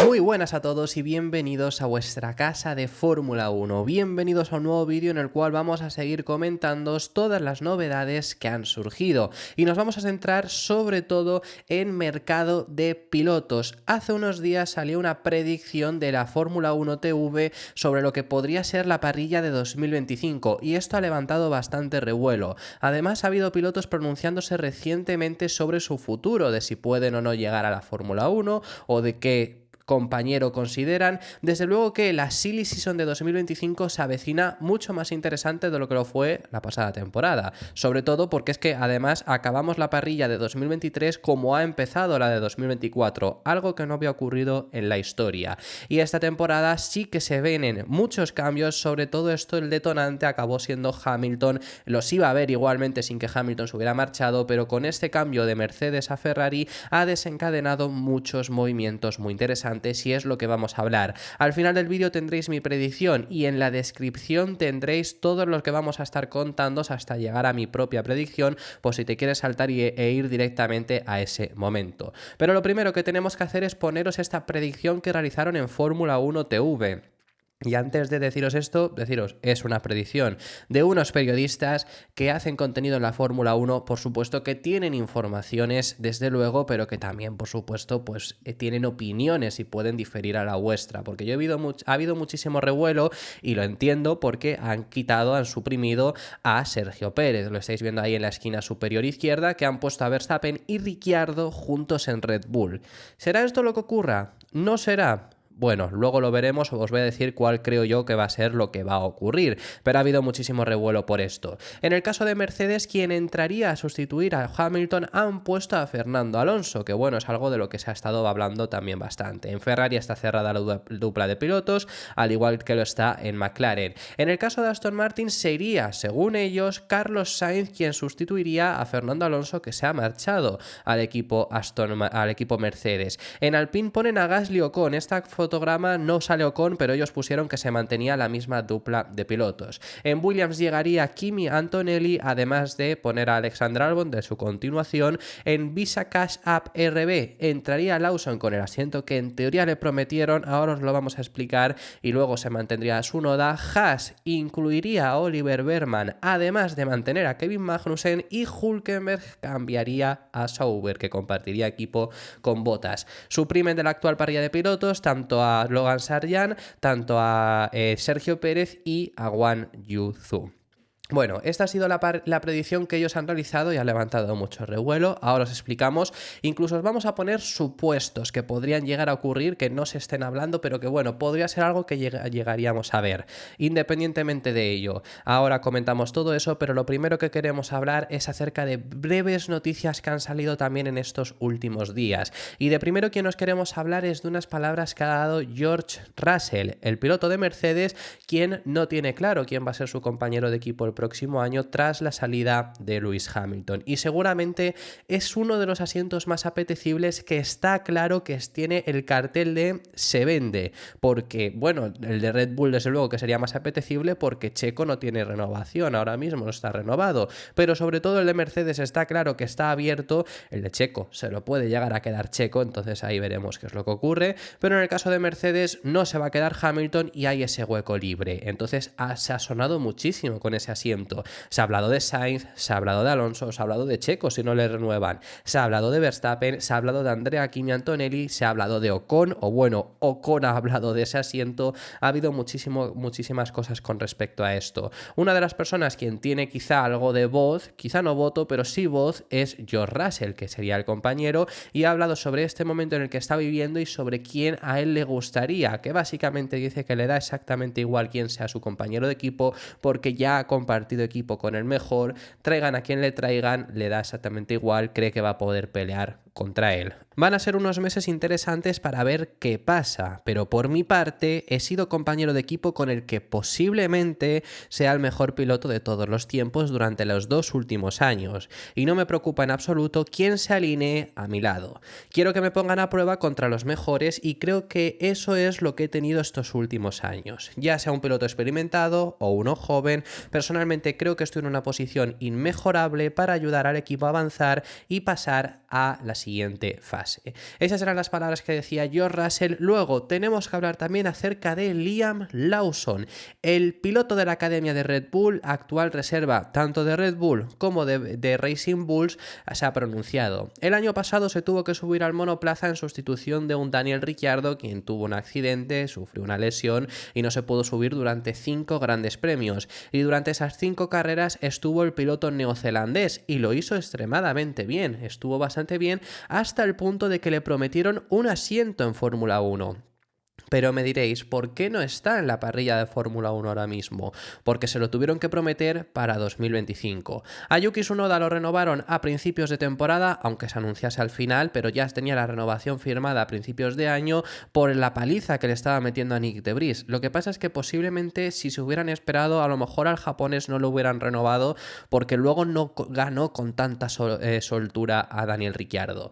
Muy buenas a todos y bienvenidos a vuestra casa de Fórmula 1. Bienvenidos a un nuevo vídeo en el cual vamos a seguir comentándoos todas las novedades que han surgido. Y nos vamos a centrar sobre todo en mercado de pilotos. Hace unos días salió una predicción de la Fórmula 1 TV sobre lo que podría ser la parrilla de 2025 y esto ha levantado bastante revuelo. Además ha habido pilotos pronunciándose recientemente sobre su futuro, de si pueden o no llegar a la Fórmula 1 o de qué compañero consideran. Desde luego que la Silly Season de 2025 se avecina mucho más interesante de lo que lo fue la pasada temporada, sobre todo porque es que además acabamos la parrilla de 2023 como ha empezado la de 2024, algo que no había ocurrido en la historia, y esta temporada sí que se ven muchos cambios. Sobre todo esto, el detonante acabó siendo Hamilton. Los iba a ver igualmente sin que Hamilton se hubiera marchado, pero con este cambio de Mercedes a Ferrari ha desencadenado muchos movimientos muy interesantes y es lo que vamos a hablar. Al final del vídeo tendréis mi predicción y en la descripción tendréis todo lo que vamos a estar contándoos hasta llegar a mi propia predicción, por si te quieres saltar e ir directamente a ese momento. Pero lo primero que tenemos que hacer es poneros esta predicción que realizaron en Fórmula 1 TV. Y antes de deciros esto, deciros, es una predicción de unos periodistas que hacen contenido en la Fórmula 1, por supuesto que tienen informaciones, desde luego, pero que también, por supuesto, pues tienen opiniones y pueden diferir a la vuestra, porque ha habido muchísimo revuelo y lo entiendo porque han suprimido a Sergio Pérez, lo estáis viendo ahí en la esquina superior izquierda, que han puesto a Verstappen y Ricciardo juntos en Red Bull. ¿Será esto lo que ocurra? ¿No será? Bueno, luego lo veremos, os voy a decir cuál creo yo que va a ser lo que va a ocurrir, pero ha habido muchísimo revuelo por esto. En el caso de Mercedes, quien entraría a sustituir a Hamilton, han puesto a Fernando Alonso, que bueno, es algo de lo que se ha estado hablando también bastante. En Ferrari está cerrada la dupla de pilotos, al igual que lo está en McLaren. En el caso de Aston Martin sería, según ellos, Carlos Sainz quien sustituiría a Fernando Alonso, que se ha marchado al equipo Mercedes. En Alpine ponen a Gasly Ocon. Esta fotograma no sale Ocon, pero ellos pusieron que se mantenía la misma dupla de pilotos. En Williams llegaría Kimi Antonelli, además de poner a Alexander Albon de su continuación. En Visa Cash App RB entraría Lawson con el asiento que en teoría le prometieron, ahora os lo vamos a explicar, y luego se mantendría Tsunoda. Haas incluiría a Oliver Berman, además de mantener a Kevin Magnussen, y Hülkenberg cambiaría a Sauber, que compartiría equipo con Bottas. Suprimen de la actual parrilla de pilotos tanto a Logan Sargent, tanto a Sergio Pérez y a Guan Yu Zhou. Bueno, esta ha sido la predicción que ellos han realizado y ha levantado mucho revuelo. Ahora os explicamos, incluso os vamos a poner supuestos que podrían llegar a ocurrir, que no se estén hablando, pero que bueno, podría ser algo que llegaríamos a ver. Independientemente de ello, ahora comentamos todo eso, pero lo primero que queremos hablar es acerca de breves noticias que han salido también en estos últimos días. Y de primero que nos queremos hablar es de unas palabras que ha dado George Russell, el piloto de Mercedes, quien no tiene claro quién va a ser su compañero de equipo el próximo año tras la salida de Lewis Hamilton, y seguramente es uno de los asientos más apetecibles que está claro que tiene el cartel de se vende, porque bueno, el de Red Bull desde luego que sería más apetecible porque Checo no tiene renovación, ahora mismo no está renovado, pero sobre todo el de Mercedes está claro que está abierto. El de Checo se lo puede llegar a quedar Checo, entonces ahí veremos qué es lo que ocurre, pero en el caso de Mercedes no se va a quedar Hamilton y hay ese hueco libre, entonces se ha sonado muchísimo con ese asiento. Se ha hablado de Sainz, se ha hablado de Alonso, se ha hablado de Checo si no le renuevan, se ha hablado de Verstappen, se ha hablado de Andrea Kimi Antonelli, se ha hablado de Ocon, o bueno, Ocon ha hablado de ese asiento. Ha habido muchísimas cosas con respecto a esto. Una de las personas quien tiene quizá algo de voz, quizá no voto, pero sí voz, es George Russell, que sería el compañero, y ha hablado sobre este momento en el que está viviendo y sobre quién a él le gustaría, que básicamente dice que le da exactamente igual quién sea su compañero de equipo, porque ya ha compartido equipo con el mejor, traigan a quien le traigan, le da exactamente igual, cree que va a poder pelear contra él. Van a ser unos meses interesantes para ver qué pasa, pero por mi parte he sido compañero de equipo con el que posiblemente sea el mejor piloto de todos los tiempos durante los 2 últimos años, y no me preocupa en absoluto quién se alinee a mi lado. Quiero que me pongan a prueba contra los mejores y creo que eso es lo que he tenido estos últimos años, ya sea un piloto experimentado o uno joven. Personalmente creo que estoy en una posición inmejorable para ayudar al equipo a avanzar y pasar a la siguiente fase. Esas eran las palabras que decía George Russell. Luego tenemos que hablar también acerca de Liam Lawson, el piloto de la academia de Red Bull, actual reserva tanto de Red Bull como de Racing Bulls, se ha pronunciado. El año pasado se tuvo que subir al monoplaza en sustitución de un Daniel Ricciardo, quien tuvo un accidente, sufrió una lesión y no se pudo subir durante 5 grandes premios. Y durante esas 5 carreras estuvo el piloto neozelandés y lo hizo extremadamente bien, estuvo bastante bien hasta el punto de que le prometieron un asiento en Fórmula 1. Pero me diréis, ¿por qué no está en la parrilla de Fórmula 1 ahora mismo? Porque se lo tuvieron que prometer para 2025. A Yuki Tsunoda lo renovaron a principios de temporada, aunque se anunciase al final, pero ya tenía la renovación firmada a principios de año por la paliza que le estaba metiendo a Nick de Vries. Lo que pasa es que posiblemente si se hubieran esperado, a lo mejor al japonés no lo hubieran renovado, porque luego no ganó con tanta soltura a Daniel Ricciardo,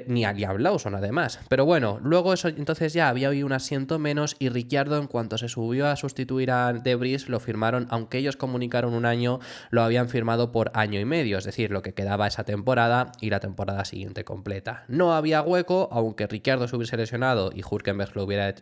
ni a Liam Lawson además. Pero bueno, luego eso entonces ya había un asiento menos y Ricciardo, en cuanto se subió a sustituir a De Vries, lo firmaron, aunque ellos comunicaron un año, lo habían firmado por año y medio, es decir, lo que quedaba esa temporada y la temporada siguiente completa. No había hueco, aunque Ricciardo se hubiese lesionado y Hülkenberg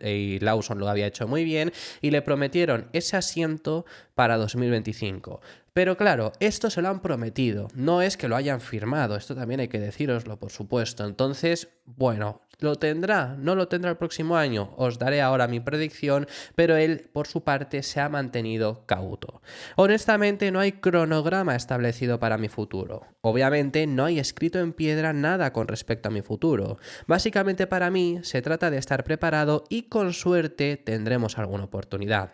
y Lawson lo había hecho muy bien, y le prometieron ese asiento para 2025. Pero claro, esto se lo han prometido, no es que lo hayan firmado, esto también hay que decíroslo, por supuesto. Entonces, bueno, ¿lo tendrá? ¿No lo tendrá el próximo año? Os daré ahora mi predicción, pero él, por su parte, se ha mantenido cauto. Honestamente, no hay cronograma establecido para mi futuro. Obviamente, no hay escrito en piedra nada con respecto a mi futuro. Básicamente, para mí, se trata de estar preparado y con suerte tendremos alguna oportunidad.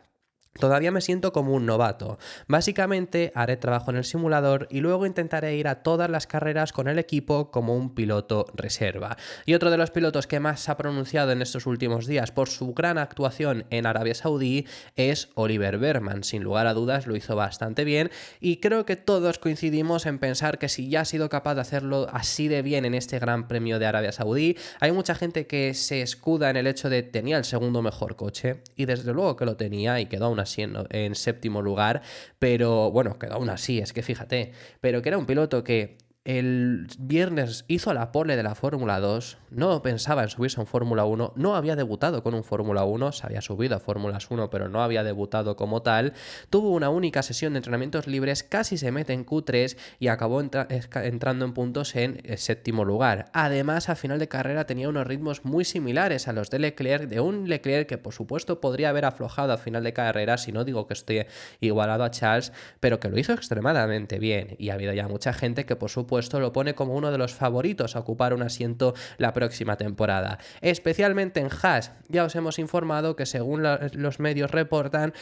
Todavía me siento como un novato. Básicamente haré trabajo en el simulador y luego intentaré ir a todas las carreras con el equipo como un piloto reserva. Y otro de los pilotos que más se ha pronunciado en estos últimos días por su gran actuación en Arabia Saudí es Oliver Bearman. Sin lugar a dudas lo hizo bastante bien y creo que todos coincidimos en pensar que si ya ha sido capaz de hacerlo así de bien en este Gran Premio de Arabia Saudí, hay mucha gente que se escuda en el hecho de tenía el segundo mejor coche y desde luego que lo tenía y quedó aún así en séptimo lugar, pero bueno, quedó aún así, es que fíjate, pero que era un piloto que el viernes hizo la pole de la Fórmula 2, no pensaba en subirse a un Fórmula 1, no había debutado con un Fórmula 1, se había subido a Fórmulas 1, pero no había debutado como tal, tuvo una única sesión de entrenamientos libres, casi se mete en Q3 y acabó entrando en puntos en el séptimo lugar. Además, a final de carrera tenía unos ritmos muy similares a los de Leclerc, de un Leclerc que por supuesto podría haber aflojado a final de carrera, si no digo que esté igualado a Charles, pero que lo hizo extremadamente bien, y ha habido ya mucha gente que por supuesto lo pone como uno de los favoritos a ocupar un asiento la próxima temporada. Especialmente en Haas, ya os hemos informado que según los medios reportan,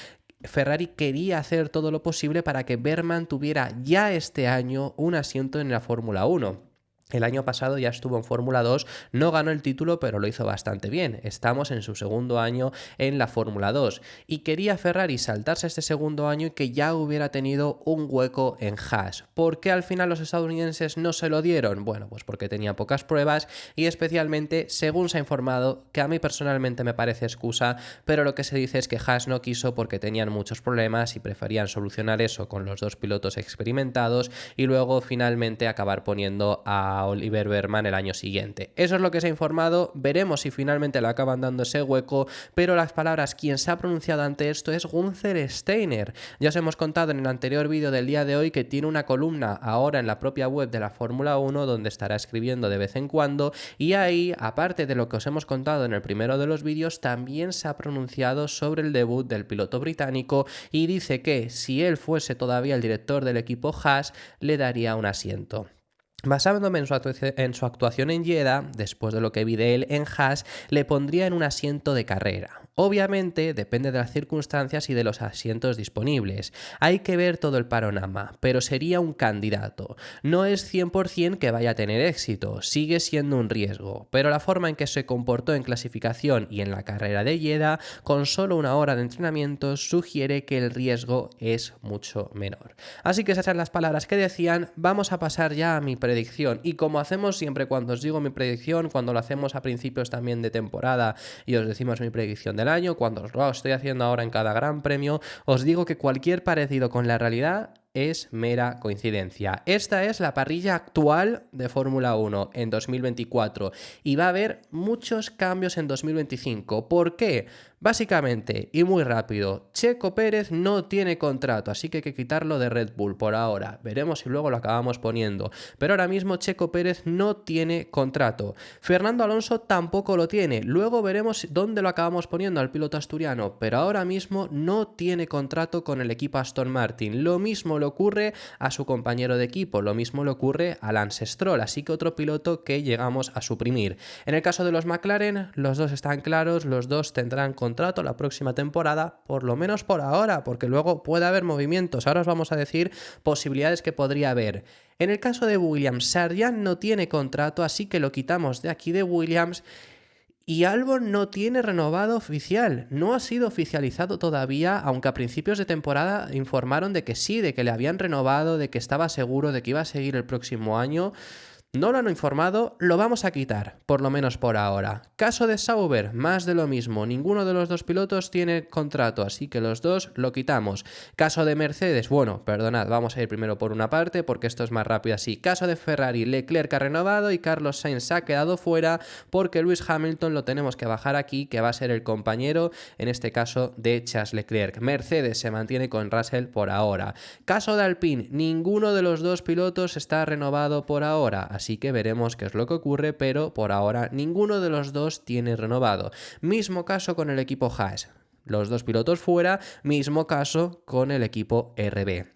Ferrari quería hacer todo lo posible para que Bearman tuviera ya este año un asiento en la Fórmula 1. El año pasado ya estuvo en Fórmula 2, no ganó el título, pero lo hizo bastante bien. Estamos en su segundo año en la Fórmula 2 y quería Ferrari saltarse este segundo año y que ya hubiera tenido un hueco en Haas. ¿Por qué al final los estadounidenses no se lo dieron? Bueno, pues porque tenía pocas pruebas y especialmente, según se ha informado, que a mí personalmente me parece excusa, pero lo que se dice es que Haas no quiso porque tenían muchos problemas y preferían solucionar eso con los dos pilotos experimentados y luego finalmente acabar poniendo a Oliver Bearman el año siguiente. Eso es lo que se ha informado, veremos si finalmente le acaban dando ese hueco, pero las palabras, quien se ha pronunciado ante esto es Gunther Steiner. Ya os hemos contado en el anterior vídeo del día de hoy que tiene una columna ahora en la propia web de la Fórmula 1 donde estará escribiendo de vez en cuando y ahí, aparte de lo que os hemos contado en el primero de los vídeos, también se ha pronunciado sobre el debut del piloto británico y dice que si él fuese todavía el director del equipo Haas, le daría un asiento. Basándome en su actuación en Jeddah, después de lo que vi de él en Haas, le pondría en un asiento de carrera. Obviamente depende de las circunstancias y de los asientos disponibles. Hay que ver todo el panorama, pero sería un candidato. No es 100% que vaya a tener éxito, sigue siendo un riesgo, pero la forma en que se comportó en clasificación y en la carrera de Jeddah, con solo una hora de entrenamiento, sugiere que el riesgo es mucho menor. Así que esas eran las palabras que decían. Vamos a pasar ya a mi predicción, y como hacemos siempre cuando os digo mi predicción, cuando lo hacemos a principios también de temporada y os decimos mi predicción del año, cuando os lo estoy haciendo ahora en cada gran premio, os digo que cualquier parecido con la realidad es mera coincidencia. Esta es la parrilla actual de Fórmula 1 en 2024 y va a haber muchos cambios en 2025. ¿Por qué? Básicamente, y muy rápido, Checo Pérez no tiene contrato, así que hay que quitarlo de Red Bull por ahora. Veremos si luego lo acabamos poniendo. Pero ahora mismo Checo Pérez no tiene contrato. Fernando Alonso tampoco lo tiene. Luego veremos dónde lo acabamos poniendo al piloto asturiano, pero ahora mismo no tiene contrato con el equipo Aston Martin. Lo mismo le ocurre a su compañero de equipo, lo mismo le ocurre a Lance Stroll, así que otro piloto que llegamos a suprimir. En el caso de los McLaren, los dos están claros, los dos tendrán contrato la próxima temporada, por lo menos por ahora, porque luego puede haber movimientos. Ahora os vamos a decir posibilidades que podría haber. En el caso de Williams, Sargent no tiene contrato, así que lo quitamos de aquí de Williams. Y Albon no tiene renovado oficial, no ha sido oficializado todavía, aunque a principios de temporada informaron de que sí, de que le habían renovado, de que estaba seguro, de que iba a seguir el próximo año. No lo han informado, lo vamos a quitar, por lo menos por ahora. Caso de Sauber, más de lo mismo. Ninguno de los dos pilotos tiene contrato, así que los dos lo quitamos. Caso de Mercedes, bueno, perdonad, vamos a ir primero por una parte porque esto es más rápido así. Caso de Ferrari, Leclerc ha renovado y Carlos Sainz se ha quedado fuera porque Lewis Hamilton lo tenemos que bajar aquí, que va a ser el compañero, en este caso, de Charles Leclerc. Mercedes se mantiene con Russell por ahora. Caso de Alpine, ninguno de los dos pilotos está renovado por ahora, así que veremos qué es lo que ocurre, pero por ahora ninguno de los dos tiene renovado. Mismo caso con el equipo Haas, los dos pilotos fuera, mismo caso con el equipo RB.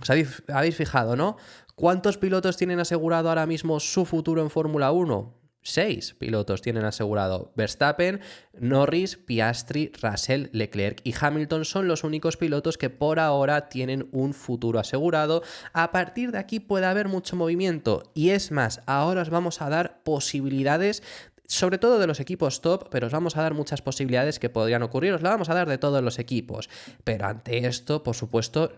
¿Os habéis fijado, no? ¿Cuántos pilotos tienen asegurado ahora mismo su futuro en Fórmula 1? 6 pilotos tienen asegurado. Verstappen, Norris, Piastri, Russell, Leclerc y Hamilton son los únicos pilotos que por ahora tienen un futuro asegurado. A partir de aquí puede haber mucho movimiento y es más, ahora os vamos a dar posibilidades, sobre todo de los equipos top, pero os vamos a dar muchas posibilidades que podrían ocurrir, os la vamos a dar de todos los equipos. Pero ante esto, por supuesto,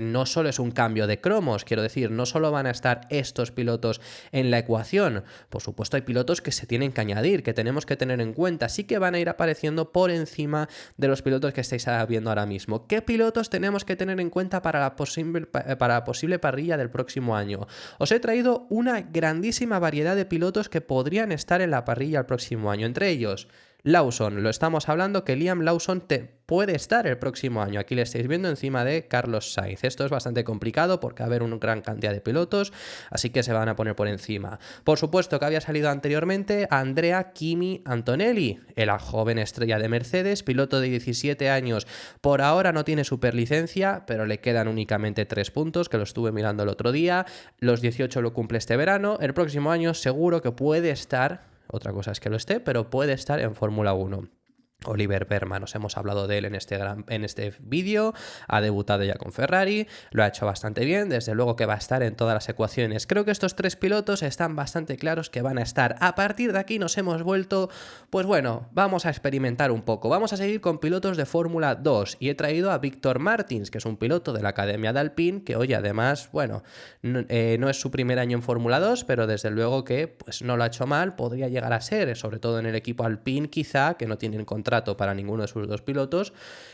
no solo es un cambio de cromos, quiero decir, no solo van a estar estos pilotos en la ecuación, por supuesto hay pilotos que se tienen que añadir, que tenemos que tener en cuenta, sí que van a ir apareciendo por encima de los pilotos que estáis viendo ahora mismo. ¿Qué pilotos tenemos que tener en cuenta para la posible parrilla del próximo año? Os he traído una grandísima variedad de pilotos que podrían estar en la parrilla al próximo año. Entre ellos, Lawson, lo estamos hablando que Liam Lawson puede estar el próximo año. Aquí le estáis viendo encima de Carlos Sainz. Esto es bastante complicado porque va a haber una gran cantidad de pilotos, así que se van a poner por encima. Por supuesto que había salido anteriormente Andrea Kimi Antonelli, la joven estrella de Mercedes, piloto de 17 años. Por ahora no tiene superlicencia, pero le quedan únicamente 3 puntos, que lo estuve mirando el otro día. Los 18 lo cumple este verano. El próximo año seguro que puede estar. Otra cosa es que lo esté, pero puede estar en Fórmula 1. Oliver Berman, os hemos hablado de él en este vídeo, ha debutado ya con Ferrari, lo ha hecho bastante bien, desde luego que va a estar en todas las ecuaciones. Creo que estos 3 pilotos están bastante claros que van a estar. A partir de aquí nos hemos vuelto, pues bueno, vamos a experimentar un poco. Vamos a seguir con pilotos de Fórmula 2 y he traído a Víctor Martins, que es un piloto de la Academia de Alpine, que hoy además, bueno, no es su primer año en Fórmula 2, pero desde luego que pues no lo ha hecho mal, podría llegar a ser, sobre todo en el equipo Alpine quizá, que no tienen contrato para ninguno de sus dos pilotos,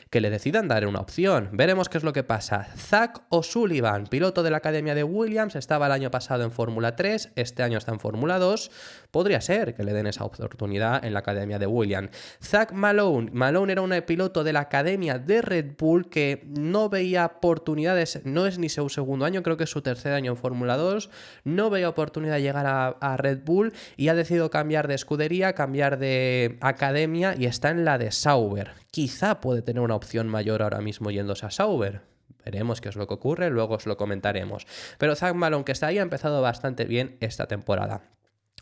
que le decidan dar una opción. Veremos qué es lo que pasa. Zach O'Sullivan, piloto de la Academia de Williams, estaba el año pasado en Fórmula 3, este año está en Fórmula 2, podría ser que le den esa oportunidad en la Academia de Williams. Zach Malone era un piloto de la Academia de Red Bull que no veía oportunidades, no es ni su segundo año, creo que es su tercer año en Fórmula 2, no veía oportunidad de llegar a Red Bull y ha decidido cambiar de escudería, cambiar de academia y está en la de Sauber. Quizá puede tener una opción mayor ahora mismo yéndose a Sauber. Veremos qué es lo que ocurre, luego os lo comentaremos. Pero Zach Malone, que está ahí, ha empezado bastante bien esta temporada.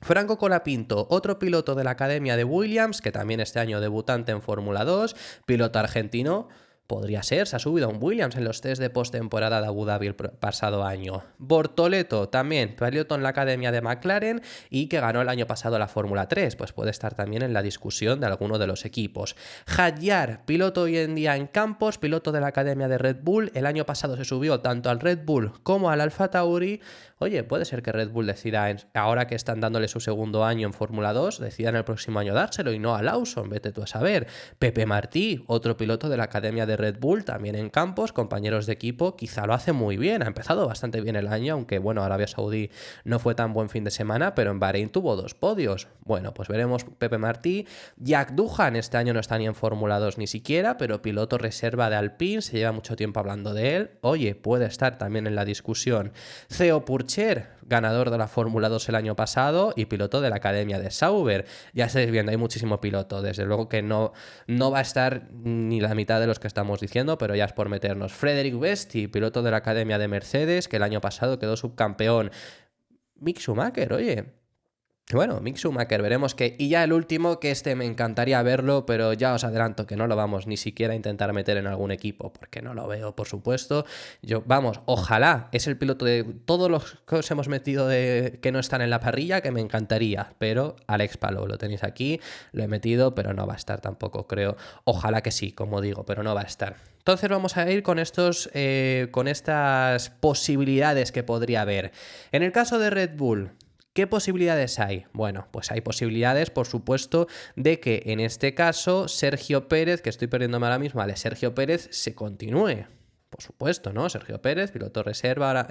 Franco Colapinto, otro piloto de la Academia de Williams, que también este año debutante en Fórmula 2, piloto argentino. Podría ser, se ha subido a un Williams en los test de postemporada de Abu Dhabi el pasado año. Bortoleto, también piloto en la Academia de McLaren y que ganó el año pasado la Fórmula 3, pues puede estar también en la discusión de alguno de los equipos. Hadjar, piloto hoy en día en Campos, piloto de la Academia de Red Bull, el año pasado se subió tanto al Red Bull como al Alfa Tauri. Oye, puede ser que Red Bull decida, ahora que están dándole su segundo año en Fórmula 2, decidan el próximo año dárselo y no a Lawson, vete tú a saber. Pepe Martí, otro piloto de la Academia de Red Bull, también en campos, compañeros de equipo, quizá lo hace muy bien, ha empezado bastante bien el año, aunque bueno, Arabia Saudí no fue tan buen fin de semana, pero en Bahrein tuvo 2 podios. Bueno, pues veremos Pepe Martí. Jack Doohan este año no está ni en Fórmula 2 ni siquiera, pero piloto reserva de Alpine, se lleva mucho tiempo hablando de él. Oye, puede estar también en la discusión. Theo Pourchaire, ganador de la Fórmula 2 el año pasado y piloto de la Academia de Sauber. Ya estáis viendo, hay muchísimo piloto. Desde luego que no va a estar ni la mitad de los que estamos diciendo, pero ya es por meternos. Frederic Vesti, piloto de la Academia de Mercedes, que el año pasado quedó subcampeón. Mick Schumacher, oye. Bueno, Mick Schumacher, veremos que... Y ya el último, que este me encantaría verlo, pero ya os adelanto que no lo vamos ni siquiera a intentar meter en algún equipo, porque no lo veo, por supuesto. Ojalá, es el piloto de todos los que os hemos metido que no están en la parrilla, que me encantaría, pero Alex Palou, lo tenéis aquí, lo he metido, pero no va a estar tampoco, creo. Ojalá que sí, como digo, pero no va a estar. Entonces vamos a ir con estas posibilidades que podría haber. En el caso de Red Bull, ¿qué posibilidades hay? Bueno, pues hay posibilidades, por supuesto, de que en este caso Sergio Pérez, que estoy perdiéndome ahora mismo, Sergio Pérez se continúe. Por supuesto, ¿no? Sergio Pérez, piloto reserva,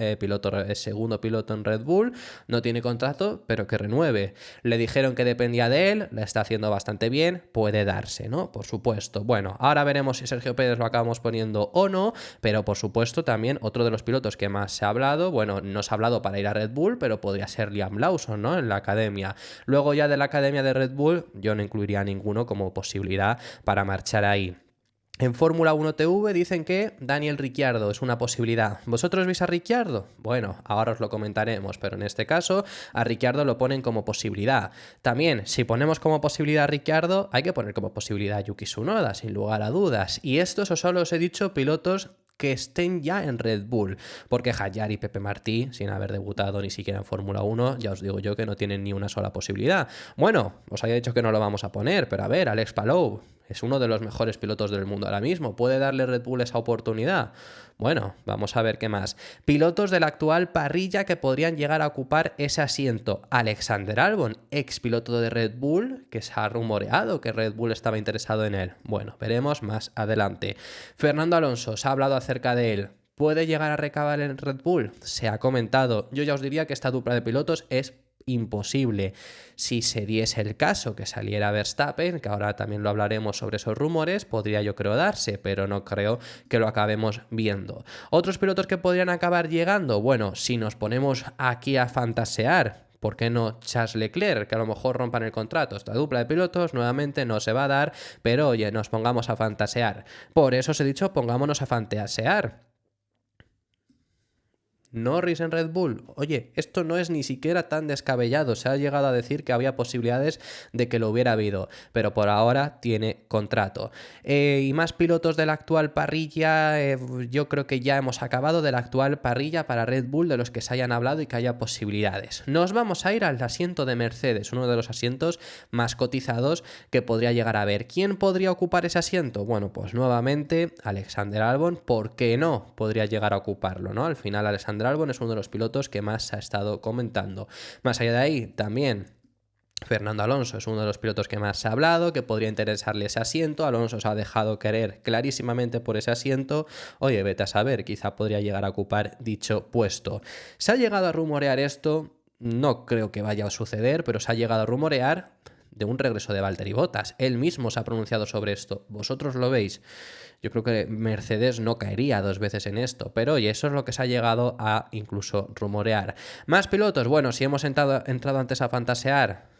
segundo piloto en Red Bull, no tiene contrato, pero que renueve. Le dijeron que dependía de él, la está haciendo bastante bien, puede darse, ¿no? Por supuesto. Bueno, ahora veremos si Sergio Pérez lo acabamos poniendo o no, pero por supuesto también otro de los pilotos que más se ha hablado, bueno, no se ha hablado para ir a Red Bull, pero podría ser Liam Lawson, ¿no? En la academia. Luego ya de la academia de Red Bull, yo no incluiría a ninguno como posibilidad para marchar ahí. En Fórmula 1 TV dicen que Daniel Ricciardo es una posibilidad. ¿Vosotros veis a Ricciardo? Bueno, ahora os lo comentaremos, pero en este caso a Ricciardo lo ponen como posibilidad. También, si ponemos como posibilidad a Ricciardo, hay que poner como posibilidad a Yuki Tsunoda, sin lugar a dudas. Y estos solo os he dicho pilotos que estén ya en Red Bull, porque Hayar y Pepe Martí, sin haber debutado ni siquiera en Fórmula 1, ya os digo yo que no tienen ni una sola posibilidad. Bueno, os había dicho que no lo vamos a poner, pero a ver, Alex Palou es uno de los mejores pilotos del mundo ahora mismo, ¿puede darle Red Bull esa oportunidad? Bueno, vamos a ver qué más. Pilotos de la actual parrilla que podrían llegar a ocupar ese asiento. Alexander Albon, ex piloto de Red Bull, que se ha rumoreado que Red Bull estaba interesado en él. Bueno, veremos más adelante. Fernando Alonso, se ha hablado acerca de él. ¿Puede llegar a recabar en Red Bull? Se ha comentado. Yo ya os diría que esta dupla de pilotos es imposible. Si se diese el caso que saliera Verstappen, que ahora también lo hablaremos sobre esos rumores, podría yo creo darse, pero no creo que lo acabemos viendo. Otros pilotos que podrían acabar llegando, bueno, si nos ponemos aquí a fantasear, ¿por qué no Charles Leclerc? Que a lo mejor rompan el contrato. Esta dupla de pilotos nuevamente no se va a dar, pero oye, nos pongamos a fantasear. Por eso os he dicho, pongámonos a fantasear. Norris en Red Bull. Oye, esto no es ni siquiera tan descabellado. Se ha llegado a decir que había posibilidades de que lo hubiera habido, pero por ahora tiene contrato. Y más pilotos de la actual parrilla. Yo creo que ya hemos acabado de la actual parrilla para Red Bull, de los que se hayan hablado y que haya posibilidades. Nos vamos a ir al asiento de Mercedes, uno de los asientos más cotizados que podría llegar a haber. ¿Quién podría ocupar ese asiento? Bueno, pues nuevamente Alexander Albon. ¿Por qué no podría llegar a ocuparlo, no? Al final Alexander Albon es uno de los pilotos que más se ha estado comentando. Más allá de ahí, también Fernando Alonso es uno de los pilotos que más se ha hablado, que podría interesarle ese asiento. Alonso se ha dejado querer clarísimamente por ese asiento. Oye, vete a saber, quizá podría llegar a ocupar dicho puesto. Se ha llegado a rumorear esto, no creo que vaya a suceder, pero se ha llegado a rumorear de un regreso de Valtteri Bottas. Él mismo se ha pronunciado sobre esto. ¿Vosotros lo veis? Yo creo que Mercedes no caería 2 veces en esto, pero oye, eso es lo que se ha llegado a incluso rumorear. ¿Más pilotos? Bueno, si hemos entrado antes a fantasear,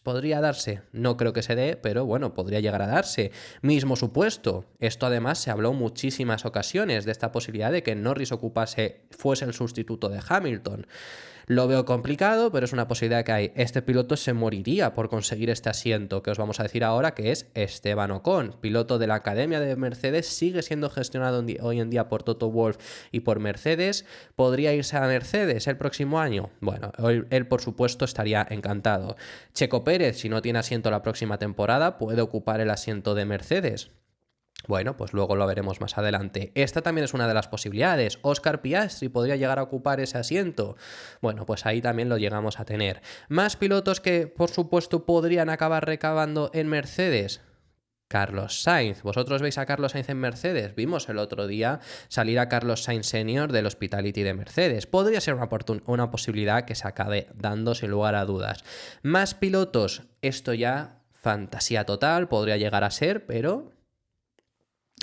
¿podría darse? No creo que se dé, pero bueno, podría llegar a darse. Mismo supuesto. Esto además se habló en muchísimas ocasiones de esta posibilidad de que Norris fuese el sustituto de Hamilton. Lo veo complicado, pero es una posibilidad que hay. Este piloto se moriría por conseguir este asiento, que os vamos a decir ahora, que es Esteban Ocon, piloto de la Academia de Mercedes, sigue siendo gestionado hoy en día por Toto Wolff y por Mercedes. ¿Podría irse a Mercedes el próximo año? Bueno, él por supuesto estaría encantado. Checo Pérez, si no tiene asiento la próxima temporada, puede ocupar el asiento de Mercedes. Bueno, pues luego lo veremos más adelante. Esta también es una de las posibilidades. Oscar Piastri podría llegar a ocupar ese asiento. Bueno, pues ahí también lo llegamos a tener. Más pilotos que, por supuesto, podrían acabar recabando en Mercedes. Carlos Sainz. ¿Vosotros veis a Carlos Sainz en Mercedes? Vimos el otro día salir a Carlos Sainz Senior del Hospitality de Mercedes. Podría ser una posibilidad que se acabe dando sin lugar a dudas. Más pilotos, esto ya fantasía total, podría llegar a ser, pero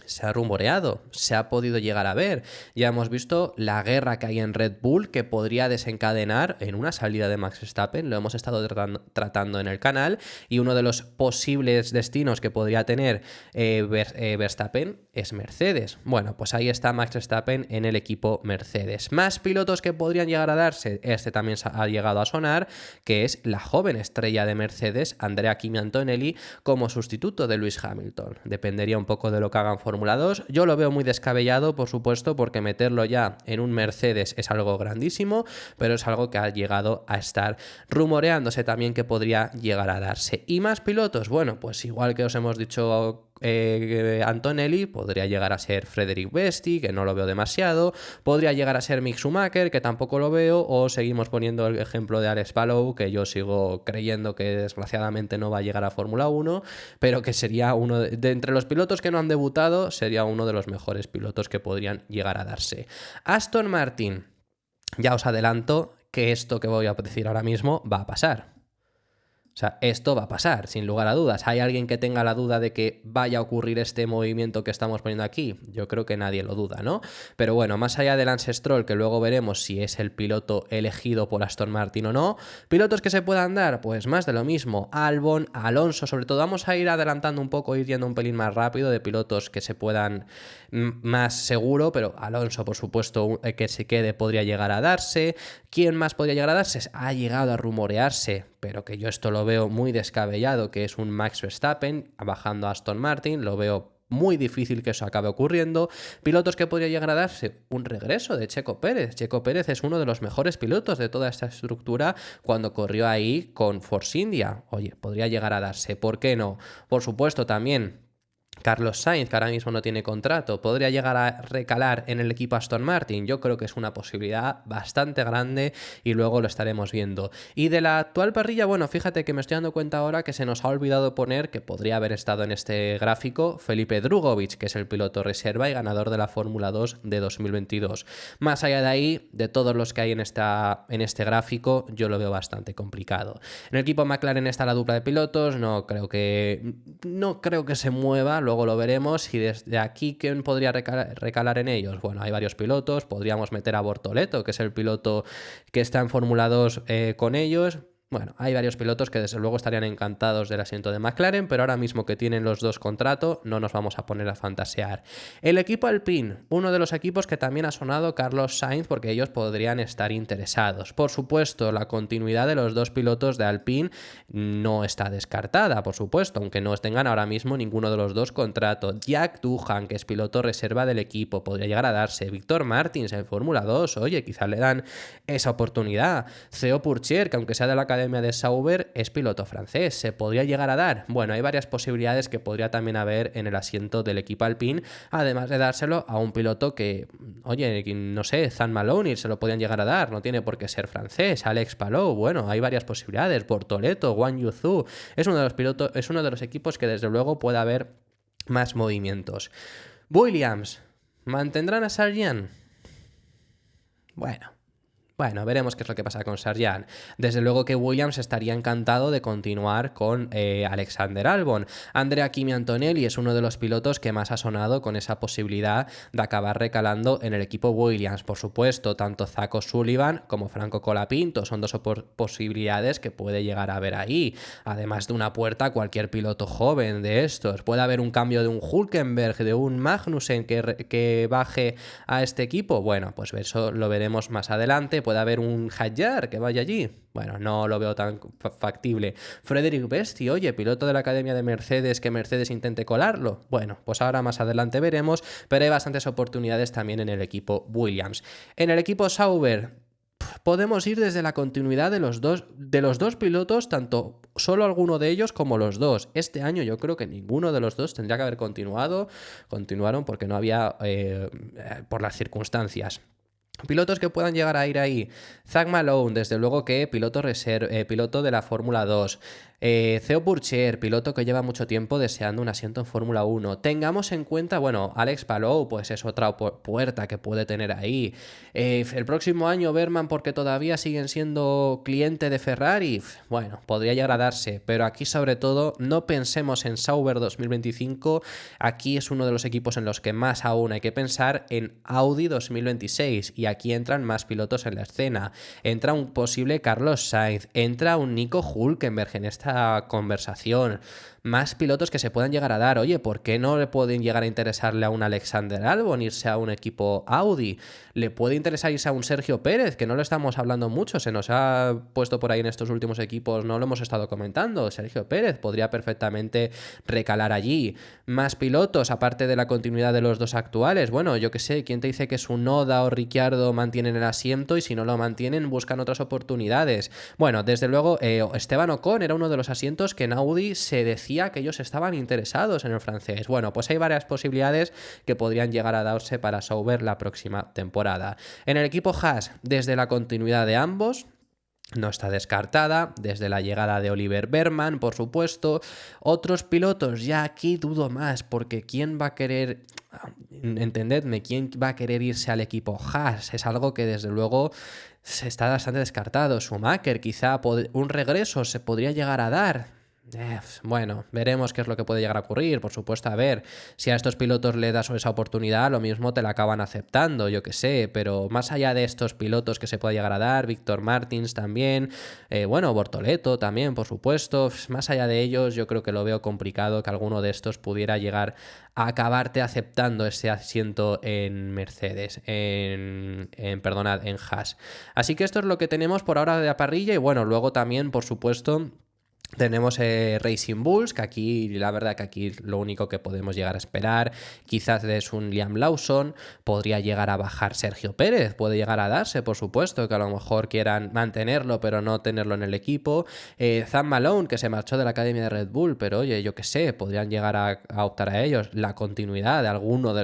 se ha rumoreado, se ha podido llegar a ver. Ya hemos visto la guerra que hay en Red Bull que podría desencadenar en una salida de Max Verstappen. Lo hemos estado tratando en el canal y uno de los posibles destinos que podría tener Verstappen es Mercedes. Bueno, pues ahí está Max Verstappen en el equipo Mercedes. Más pilotos que podrían llegar a darse, este también ha llegado a sonar, que es la joven estrella de Mercedes, Andrea Kimi Antonelli, como sustituto de Lewis Hamilton. Dependería un poco de lo que hagan Fórmula 2. Yo lo veo muy descabellado, por supuesto, porque meterlo ya en un Mercedes es algo grandísimo, pero es algo que ha llegado a estar rumoreándose también que podría llegar a darse. ¿Y más pilotos? Bueno, pues igual que os hemos dicho Antonelli, podría llegar a ser Frederic Besti, que no lo veo demasiado, podría llegar a ser Mick Schumacher, que tampoco lo veo, o seguimos poniendo el ejemplo de Alex Palou, que yo sigo creyendo que desgraciadamente no va a llegar a Fórmula 1, pero que sería uno de entre los pilotos que no han debutado, sería uno de los mejores pilotos que podrían llegar a darse. Aston Martin, ya os adelanto que esto que voy a decir ahora mismo va a pasar. O sea, esto va a pasar, sin lugar a dudas. ¿Hay alguien que tenga la duda de que vaya a ocurrir este movimiento que estamos poniendo aquí? Yo creo que nadie lo duda, ¿no? Pero bueno, más allá de Lance Stroll, que luego veremos si es el piloto elegido por Aston Martin o no, pilotos que se puedan dar, pues más de lo mismo. Albon, Alonso, sobre todo vamos a ir adelantando un poco, ir yendo un pelín más rápido de pilotos que se puedan más seguro, pero Alonso, por supuesto, que se quede podría llegar a darse. ¿Quién más podría llegar a darse? Ha llegado a rumorearse, pero que yo esto lo veo muy descabellado, que es un Max Verstappen bajando a Aston Martin, lo veo muy difícil que eso acabe ocurriendo. Pilotos que podría llegar a darse, un regreso de Checo Pérez. Checo Pérez es uno de los mejores pilotos de toda esta estructura cuando corrió ahí con Force India. Oye, podría llegar a darse, ¿por qué no? Por supuesto también Carlos Sainz, que ahora mismo no tiene contrato, podría llegar a recalar en el equipo Aston Martin. Yo creo que es una posibilidad bastante grande y luego lo estaremos viendo. Y de la actual parrilla, bueno, fíjate que me estoy dando cuenta ahora que se nos ha olvidado poner, que podría haber estado en este gráfico, Felipe Drugovich, que es el piloto reserva y ganador de la Fórmula 2 de 2022. Más allá de ahí, de todos los que hay en este gráfico, yo lo veo bastante complicado. En el equipo McLaren está la dupla de pilotos, no creo que se mueva. Luego lo veremos. Y desde aquí, ¿quién podría recalar en ellos? Bueno, hay varios pilotos. Podríamos meter a Bortoleto, que es el piloto que está en Fórmula 2 con ellos. Bueno, hay varios pilotos que desde luego estarían encantados del asiento de McLaren, pero ahora mismo que tienen los dos contrato, no nos vamos a poner a fantasear. El equipo Alpine, uno de los equipos que también ha sonado Carlos Sainz, porque ellos podrían estar interesados. Por supuesto, la continuidad de los dos pilotos de Alpine no está descartada, por supuesto, aunque no tengan ahora mismo ninguno de los dos contrato. Jack Doohan, que es piloto reserva del equipo, podría llegar a darse. Víctor Martins en Fórmula 2, oye, quizás le dan esa oportunidad. Theo Pourchaire, que aunque sea de la Academia de Sauber, es piloto francés, ¿se podría llegar a dar? Bueno, hay varias posibilidades que podría también haber en el asiento del equipo Alpine, además de dárselo a un piloto que, oye, no sé, Zan Maloney se lo podían llegar a dar, no tiene por qué ser francés. Alex Palou, bueno, hay varias posibilidades. Bortoleto, Guan Yu Zhou, es uno de los pilotos, es uno de los equipos que desde luego puede haber más movimientos. Williams, ¿mantendrán a Sargent? Bueno, veremos qué es lo que pasa con Sargent. Desde luego que Williams estaría encantado de continuar con Alexander Albon. Andrea Kimi Antonelli es uno de los pilotos que más ha sonado con esa posibilidad de acabar recalando en el equipo Williams. Por supuesto, tanto Zak O'Sullivan como Franco Colapinto son dos posibilidades que puede llegar a haber ahí. Además de una puerta a cualquier piloto joven de estos. Puede haber un cambio de un Hülkenberg, de un Magnussen que baje a este equipo. Bueno, pues eso lo veremos más adelante. Puede haber un Hadjar que vaya allí. Bueno, no lo veo tan factible. Frederic Besti, oye, piloto de la Academia de Mercedes, que Mercedes intente colarlo. Bueno, pues ahora más adelante veremos, pero hay bastantes oportunidades también en el equipo Williams. En el equipo Sauber podemos ir desde la continuidad de los dos pilotos, tanto solo alguno de ellos como los dos. Este año yo creo que ninguno de los dos tendría que haber continuaron porque no había por las circunstancias. Pilotos que puedan llegar a ir ahí. Zach Malone, desde luego que piloto piloto de la Fórmula 2. Theo Pourchaire, piloto que lleva mucho tiempo deseando un asiento en Fórmula 1. Tengamos en cuenta, bueno, Alex Palou, pues es otra puerta que puede tener ahí. El próximo año Berman, porque todavía siguen siendo cliente de Ferrari. Bueno, podría llegar a darse, pero aquí sobre todo no pensemos en Sauber 2025. Aquí es uno de los equipos en los que más aún hay que pensar en Audi 2026 y aquí entran más pilotos en la escena. Entra un posible Carlos Sainz, entra un Nico Hülkenberg en esta conversación, más pilotos que se puedan llegar a dar. Oye, ¿por qué no le pueden llegar a interesarle a un Alexander Albon irse a un equipo Audi? ¿Le puede interesar irse a un Sergio Pérez? Que no lo estamos hablando mucho, se nos ha puesto por ahí en estos últimos equipos, no lo hemos estado comentando. Sergio Pérez podría perfectamente recalar allí. Más pilotos, aparte de la continuidad de los dos actuales. Bueno, yo qué sé, ¿quién te dice que su Noda o Ricciardo mantienen el asiento y si no lo mantienen buscan otras oportunidades? Bueno, desde luego Esteban Ocon era uno de los asientos que en Audi se decía que ellos estaban interesados en el francés. Bueno, pues hay varias posibilidades que podrían llegar a darse para Sauber la próxima temporada. En el equipo Haas, desde la continuidad de ambos, no está descartada, desde la llegada de Oliver Berman, por supuesto. Otros pilotos, ya aquí dudo más, porque ¿quién va a querer, entendedme, quién va a querer irse al equipo Haas? Es algo que desde luego se está bastante descartado. Schumacher, quizá un regreso se podría llegar a dar. Bueno, veremos qué es lo que puede llegar a ocurrir. Por supuesto, a ver, si a estos pilotos le das esa oportunidad, lo mismo te la acaban aceptando, yo que sé, pero más allá de estos pilotos que se puede llegar a dar, Víctor Martins también, bueno, Bortoleto también, por supuesto, más allá de ellos, yo creo que lo veo complicado que alguno de estos pudiera llegar a acabarte aceptando ese asiento en Mercedes, en Haas. Así que esto es lo que tenemos por ahora de la parrilla y bueno, luego también, por supuesto, tenemos Racing Bulls, que aquí, la verdad que aquí lo único que podemos llegar a esperar quizás es un Liam Lawson, podría llegar a bajar Sergio Pérez, puede llegar a darse, por supuesto, que a lo mejor quieran mantenerlo pero no tenerlo en el equipo. Zach Malone, que se marchó de la academia de Red Bull, pero oye, yo qué sé, podrían llegar a optar a ellos. La continuidad de alguno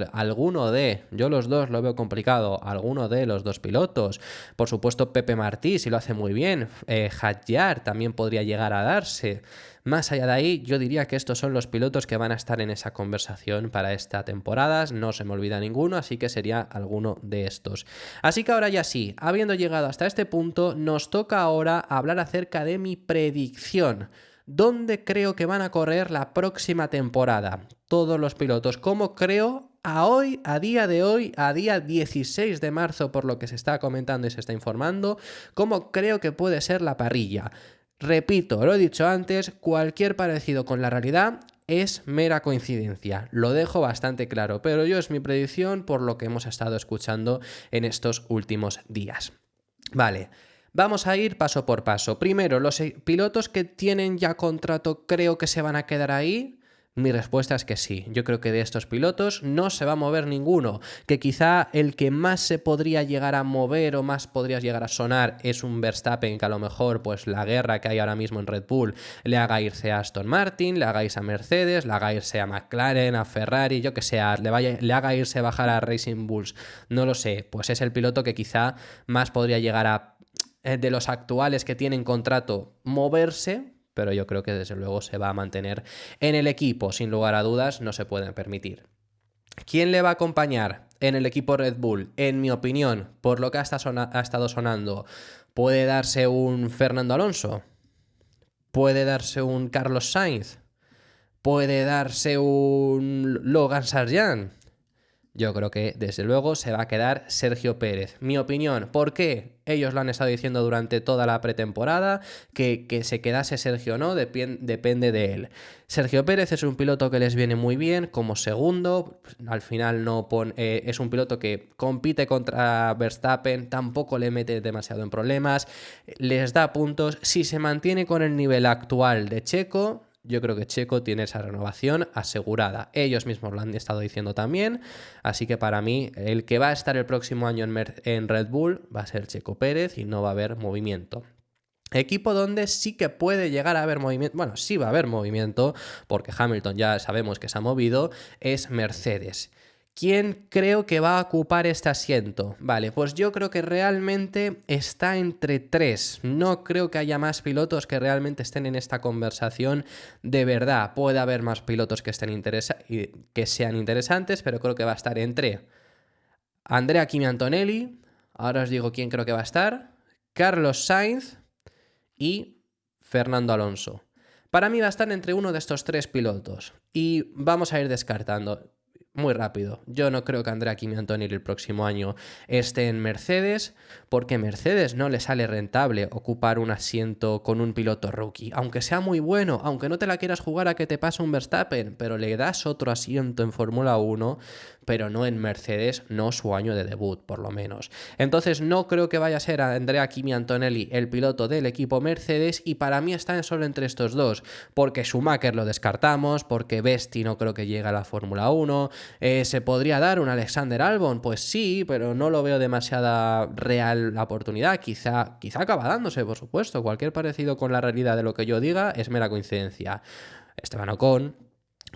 de, yo los dos lo veo complicado, alguno de los dos pilotos. Por supuesto Pepe Martí, si lo hace muy bien. Hadjar también podría llegar a darse. Más allá de ahí, yo diría que estos son los pilotos que van a estar en esa conversación para esta temporada. No se me olvida ninguno, así que sería alguno de estos. Así que ahora ya sí, habiendo llegado hasta este punto, nos toca ahora hablar acerca de mi predicción. ¿Dónde creo que van a correr la próxima temporada? Todos los pilotos. ¿Cómo creo a día de hoy, a día 16 de marzo, por lo que se está comentando y se está informando, cómo creo que puede ser la parrilla? Repito, lo he dicho antes, cualquier parecido con la realidad es mera coincidencia. Lo dejo bastante claro, pero yo es mi predicción por lo que hemos estado escuchando en estos últimos días. Vale, vamos a ir paso por paso. Primero, los pilotos que tienen ya contrato creo que se van a quedar ahí. Mi respuesta es que sí. Yo creo que de estos pilotos no se va a mover ninguno. Que quizá el que más se podría llegar a mover o más podría llegar a sonar es un Verstappen, que a lo mejor pues la guerra que hay ahora mismo en Red Bull le haga irse a Aston Martin, le haga irse a Mercedes, le haga irse a McLaren, a Ferrari, yo que sé, le haga irse a bajar a Racing Bulls. No lo sé. Pues es el piloto que quizá más podría llegar a, de los actuales que tienen contrato, moverse, pero yo creo que desde luego se va a mantener en el equipo, sin lugar a dudas, no se pueden permitir. ¿Quién le va a acompañar en el equipo Red Bull? En mi opinión, por lo que ha estado sonando, puede darse un Fernando Alonso, puede darse un Carlos Sainz, puede darse un Logan Sargent. Yo creo que, desde luego, se va a quedar Sergio Pérez. Mi opinión, ¿por qué? Ellos lo han estado diciendo durante toda la pretemporada, que se quedase Sergio o no, depende de él. Sergio Pérez es un piloto que les viene muy bien como segundo, al final es un piloto que compite contra Verstappen, tampoco le mete demasiado en problemas, les da puntos. Si se mantiene con el nivel actual de Checo, yo creo que Checo tiene esa renovación asegurada. Ellos mismos lo han estado diciendo también. Así que para mí, el que va a estar el próximo año en Red Bull va a ser Checo Pérez y no va a haber movimiento. Equipo donde sí que puede llegar a haber movimiento, bueno, sí va a haber movimiento, porque Hamilton ya sabemos que se ha movido, es Mercedes. ¿Quién creo que va a ocupar este asiento? Vale, pues yo creo que realmente está entre tres. No creo que haya más pilotos que realmente estén en esta conversación de verdad. Puede haber más pilotos que que sean interesantes, pero creo que va a estar entre Andrea Kimi Antonelli, ahora os digo quién creo que va a estar, Carlos Sainz y Fernando Alonso. Para mí va a estar entre uno de estos tres pilotos y vamos a ir descartando. Muy rápido. Yo no creo que Andrea Kimi Antonelli el próximo año esté en Mercedes, porque Mercedes no le sale rentable ocupar un asiento con un piloto rookie. Aunque sea muy bueno, aunque no te la quieras jugar a que te pase un Verstappen, pero le das otro asiento en Fórmula 1, pero no en Mercedes, no su año de debut, por lo menos. Entonces no creo que vaya a ser Andrea Kimi Antonelli el piloto del equipo Mercedes, y para mí está solo entre estos dos, porque Schumacher lo descartamos, porque Vesti no creo que llegue a la Fórmula 1. ¿Se podría dar un Alexander Albon? Pues sí, pero no lo veo demasiada real la oportunidad. Quizá acaba dándose, por supuesto. Cualquier parecido con la realidad de lo que yo diga es mera coincidencia. Esteban Ocon,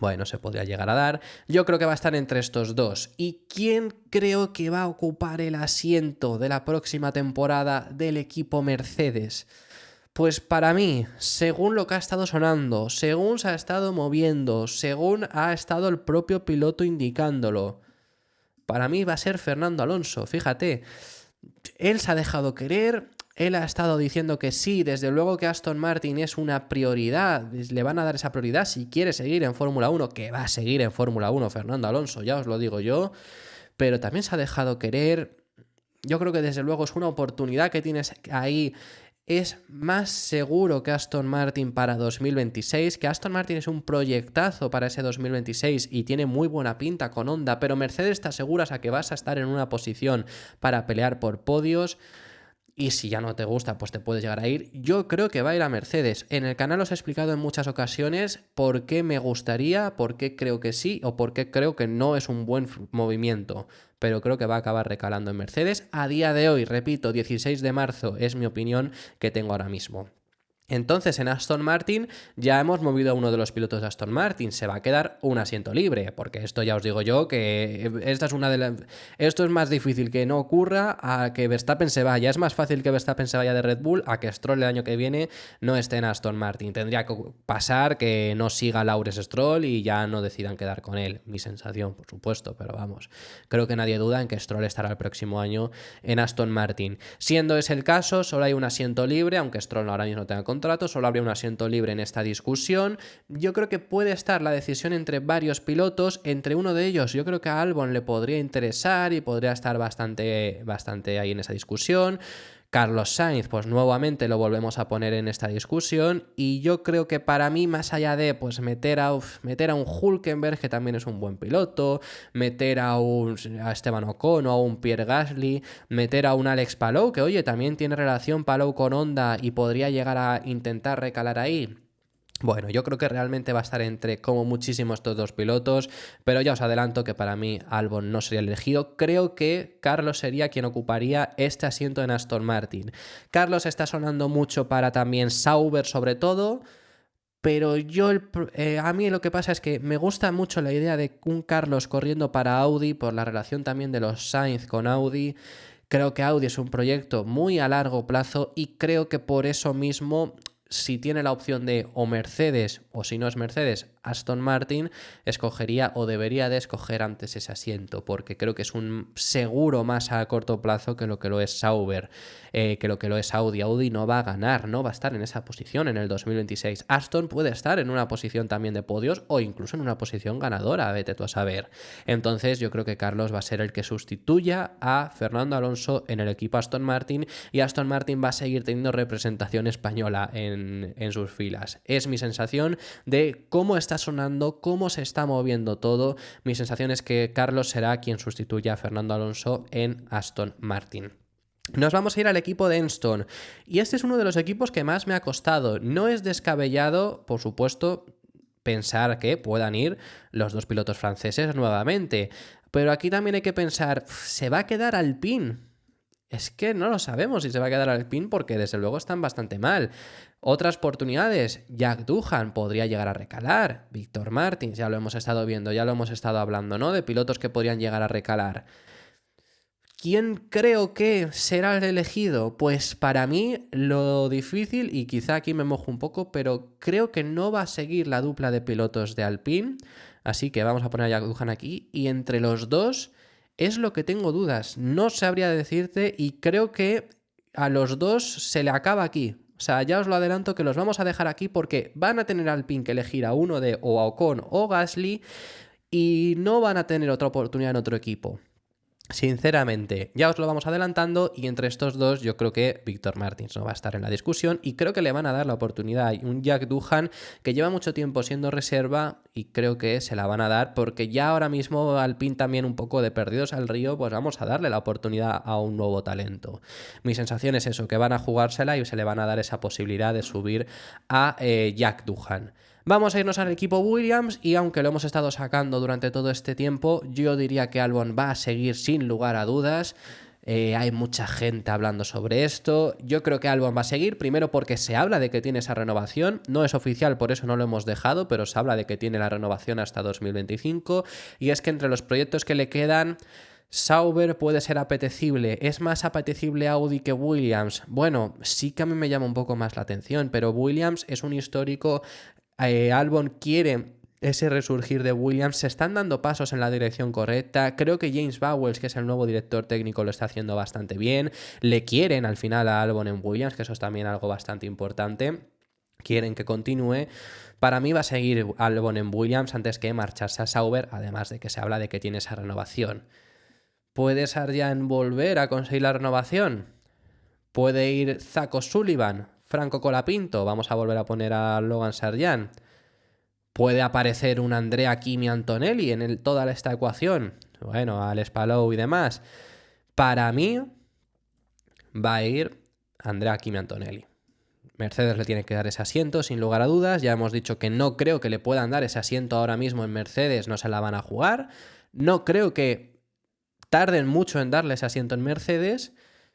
bueno, se podría llegar a dar. Yo creo que va a estar entre estos dos. ¿Y quién creo que va a ocupar el asiento de la próxima temporada del equipo Mercedes? Pues para mí, según lo que ha estado sonando, según se ha estado moviendo, según ha estado el propio piloto indicándolo, para mí va a ser Fernando Alonso. Fíjate, él se ha dejado querer, él ha estado diciendo que sí, desde luego que Aston Martin es una prioridad, le van a dar esa prioridad si quiere seguir en Fórmula 1, que va a seguir en Fórmula 1 Fernando Alonso, ya os lo digo yo, pero también se ha dejado querer. Yo creo que desde luego es una oportunidad que tienes ahí. Es más seguro que Aston Martin para 2026, que Aston Martin es un proyectazo para ese 2026 y tiene muy buena pinta con Honda, pero Mercedes te aseguras a que vas a estar en una posición para pelear por podios. Y si ya no te gusta, pues te puedes llegar a ir. Yo creo que va a ir a Mercedes. En el canal os he explicado en muchas ocasiones por qué me gustaría, por qué creo que sí o por qué creo que no es un buen movimiento. Pero creo que va a acabar recalando en Mercedes. A día de hoy, repito, 16 de marzo es mi opinión que tengo ahora mismo. Entonces en Aston Martin ya hemos movido a uno de los pilotos de Aston Martin, se va a quedar un asiento libre, porque esto ya os digo yo que esto es más difícil que no ocurra a que Verstappen se vaya. Es más fácil que Verstappen se vaya de Red Bull a que Stroll el año que viene no esté en Aston Martin. Tendría que pasar que no siga Lawrence Stroll y ya no decidan quedar con él. Mi sensación, por supuesto, pero vamos, creo que nadie duda en que Stroll estará el próximo año en Aston Martin. Siendo ese el caso, solo hay un asiento libre, aunque Stroll ahora mismo no tenga contrato, solo habría un asiento libre en esta discusión. Yo creo que puede estar la decisión entre varios pilotos, entre uno de ellos yo creo que a Albon le podría interesar y podría estar bastante ahí en esa discusión. Carlos Sainz, pues nuevamente lo volvemos a poner en esta discusión, y yo creo que para mí, más allá de pues meter a un Hülkenberg, que también es un buen piloto, meter a Esteban Ocon o a un Pierre Gasly, meter a un Alex Palou, que oye, también tiene relación Palou con Honda y podría llegar a intentar recalar ahí. Bueno, yo creo que realmente va a estar entre como muchísimo estos dos pilotos, pero ya os adelanto que para mí Albon no sería el elegido. Creo que Carlos sería quien ocuparía este asiento en Aston Martin. Carlos está sonando mucho para también Sauber sobre todo, pero a mí lo que pasa es que me gusta mucho la idea de un Carlos corriendo para Audi por la relación también de los Sainz con Audi. Creo que Audi es un proyecto muy a largo plazo y creo que por eso mismo, si tiene la opción de o Mercedes o si no es Mercedes, Aston Martin, escogería o debería de escoger antes ese asiento, porque creo que es un seguro más a corto plazo que lo es Sauber, que lo es Audi. Audi no va a ganar, no va a estar en esa posición en el 2026. Aston puede estar en una posición también de podios o incluso en una posición ganadora, vete tú a saber. Entonces yo creo que Carlos va a ser el que sustituya a Fernando Alonso en el equipo Aston Martin, y Aston Martin va a seguir teniendo representación española en sus filas. Es mi sensación de cómo está sonando, cómo se está moviendo todo. Mi sensación es que Carlos será quien sustituya a Fernando Alonso en Aston Martin. Nos vamos a ir al equipo de Enstone, y este es uno de los equipos que más me ha costado. No es descabellado, por supuesto, pensar que puedan ir los dos pilotos franceses nuevamente, pero aquí también hay que pensar, ¿se va a quedar Alpine Es que no lo sabemos si se va a quedar Alpine porque desde luego están bastante mal. Otras oportunidades, Jack Doohan podría llegar a recalar, Víctor Martins, ya lo hemos estado viendo, ya lo hemos estado hablando, ¿no? De pilotos que podrían llegar a recalar. ¿Quién creo que será el elegido? Pues para mí lo difícil, y quizá aquí me mojo un poco, pero creo que no va a seguir la dupla de pilotos de Alpine, así que vamos a poner a Jack Doohan aquí, y entre los dos es lo que tengo dudas, no sabría decirte y creo que a los dos se le acaba aquí. O sea, ya os lo adelanto que los vamos a dejar aquí porque van a tener Alpine que elegir a uno de o a Ocon o Gasly y no van a tener otra oportunidad en otro equipo. Sinceramente, ya os lo vamos adelantando y entre estos dos yo creo que Víctor Martins no va a estar en la discusión y creo que le van a dar la oportunidad. Hay un Jack Doohan que lleva mucho tiempo siendo reserva y creo que se la van a dar porque ya ahora mismo Alpine también un poco de perdidos al río, pues vamos a darle la oportunidad a un nuevo talento. Mi sensación es eso, que van a jugársela y se le van a dar esa posibilidad de subir a Jack Doohan. Vamos a irnos al equipo Williams y aunque lo hemos estado sacando durante todo este tiempo, yo diría que Albon va a seguir sin lugar a dudas. Hay mucha gente hablando sobre esto. Yo creo que Albon va a seguir, primero porque se habla de que tiene esa renovación. No es oficial, por eso no lo hemos dejado, pero se habla de que tiene la renovación hasta 2025. Y es que entre los proyectos que le quedan, Sauber puede ser apetecible. ¿Es más apetecible Audi que Williams? Bueno, sí que a mí me llama un poco más la atención, pero Williams es un histórico. Albon quiere ese resurgir de Williams, se están dando pasos en la dirección correcta, creo que James Vowles, que es el nuevo director técnico, lo está haciendo bastante bien, le quieren al final a Albon en Williams, que eso es también algo bastante importante, quieren que continúe. Para mí va a seguir Albon en Williams antes que marcharse a Sauber, además de que se habla de que tiene esa renovación. ¿Puede Sargent volver a conseguir la renovación? ¿Puede ir Zak O'Sullivan? Franco Colapinto, vamos a volver a poner a Logan Sargent. ¿Puede aparecer un Andrea Kimi Antonelli en toda esta ecuación? Bueno, Alex Palou y demás. Para mí va a ir Andrea Kimi Antonelli. Mercedes le tiene que dar ese asiento, sin lugar a dudas. Ya hemos dicho que no creo que le puedan dar ese asiento ahora mismo en Mercedes, no se la van a jugar. No creo que tarden mucho en darle ese asiento en Mercedes,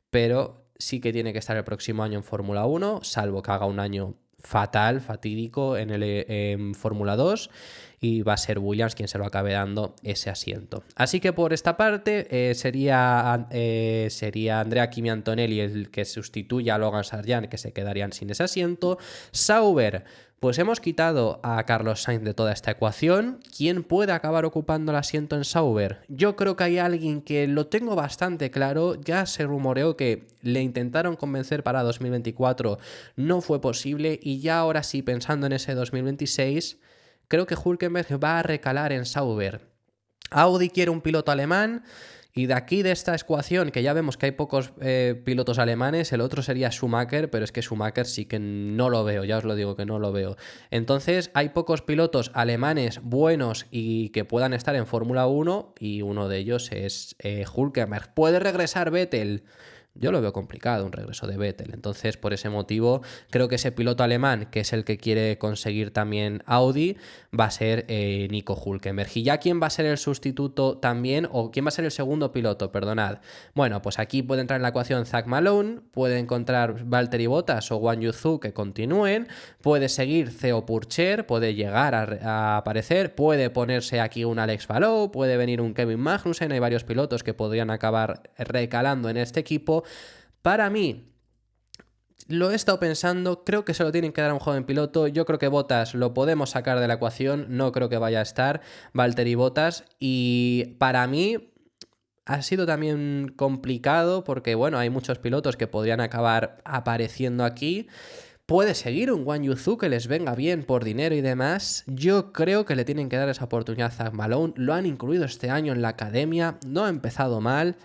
pero sí que tiene que estar el próximo año en Fórmula 1, salvo que haga un año fatal, fatídico en Fórmula 2 y va a ser Williams quien se lo acabe dando ese asiento. Así que por esta parte sería Andrea Kimi Antonelli el que sustituya a Logan Sargent, que se quedarían sin ese asiento. Sauber, pues hemos quitado a Carlos Sainz de toda esta ecuación. ¿Quién puede acabar ocupando el asiento en Sauber? Yo creo que hay alguien que lo tengo bastante claro. Ya se rumoreó que le intentaron convencer para 2024, no fue posible y ya ahora sí, pensando en ese 2026, creo que Hülkenberg va a recalar en Sauber. Audi quiere un piloto alemán. Y de aquí, de esta ecuación, que ya vemos que hay pocos pilotos alemanes, el otro sería Schumacher, pero es que Schumacher sí que no lo veo, ya os lo digo que no lo veo. Entonces, hay pocos pilotos alemanes buenos y que puedan estar en Fórmula 1, y uno de ellos es Hülkenberg. ¿Puede regresar Vettel? Yo lo veo complicado, un regreso de Vettel. Entonces, por ese motivo, creo que ese piloto alemán, que es el que quiere conseguir también Audi, va a ser Nico Hülkenberg. ¿Y ya quién va a ser el sustituto también? ¿O quién va a ser el segundo piloto? Perdonad. Bueno, pues aquí puede entrar en la ecuación Zak Malone, puede encontrar Valtteri Bottas o Guan Yu Zhou que continúen, puede seguir Theo Pourchaire, puede llegar a aparecer, puede ponerse aquí un Alex Palou, puede venir un Kevin Magnussen, hay varios pilotos que podrían acabar recalando en este equipo. Para mí, lo he estado pensando, creo que se lo tienen que dar a un joven piloto. Yo creo que Bottas lo podemos sacar de la ecuación, no creo que vaya a estar Valtteri Bottas. Y para mí ha sido también complicado porque, bueno, hay muchos pilotos que podrían acabar apareciendo aquí. Puede seguir un Guan Yu Zhou que les venga bien por dinero y demás. Yo creo que le tienen que dar esa oportunidad a Zak Malone. Lo han incluido este año en la academia, no ha empezado mal.